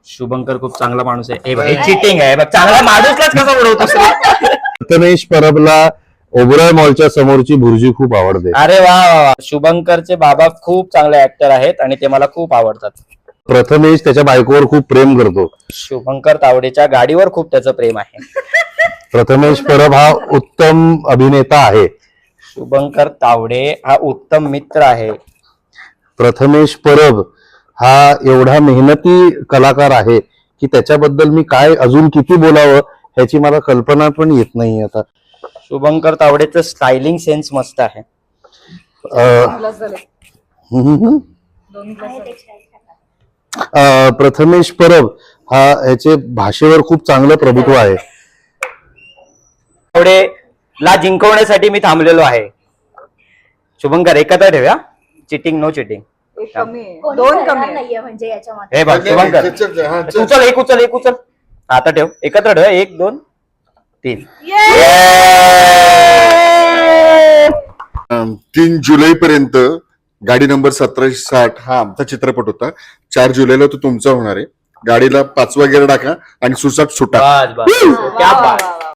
शुभंकर खूप चांगला माणूस आहे. हे चिटिंग आहे बघ. चांगला माणूसलाच कसा उडवतोस रे? प्रथमेश परबला ओबराय मॉलच्या समोरची भुर्जी खूप आवडते. अरे वा वा वा. शुभंकरचे बाबा खूप चांगले ऍक्टर आहेत आणि ते मला खूप आवडतात. प्रथमेश त्याच्या बायकोवर खूप प्रेम करतो. शुभंकर तावडेच्या गाडीवर खूप त्याचं प्रेम आहे. प्रथमेश परब हा उत्तम अभिनेता आहे. शुभंकर तावडे हा उत्तम मित्र आहे. प्रथमेश परब हा एवढा मेहनती कलाकार आहे की त्याच्याबद्दल मी काय अजून किती बोलावं ह्याची मला कल्पना पण येत नाही आता. शुभंकर तावडेचं स्टायलिंग सेन्स मस्त आहे. प्रथमेश परब हा ह्याचे भाषेवर खूप चांगलं प्रभुत्व आहे. तावडेला जिंकवण्यासाठी मी थांबलेलो आहे. शुभंकर एकत्र ठेवूया. Cheating no cheating. एक कमी आहे, दोन कमी आहे. नाहीये म्हणजे याच्यामध्ये. हे बघ शुभंकर उचल एक उचल. आता ठेव एकत्र ठेव. 1 2 3. 3 जुलै पर्यंत गाडी नंबर 1760 हा आमचा चित्रपट होता. 4 जुलैला तो तुमचा होणार आहे. गाडीला 5वा गेअर टाका आणि सुसाट सुटा. बस बस. क्या बात.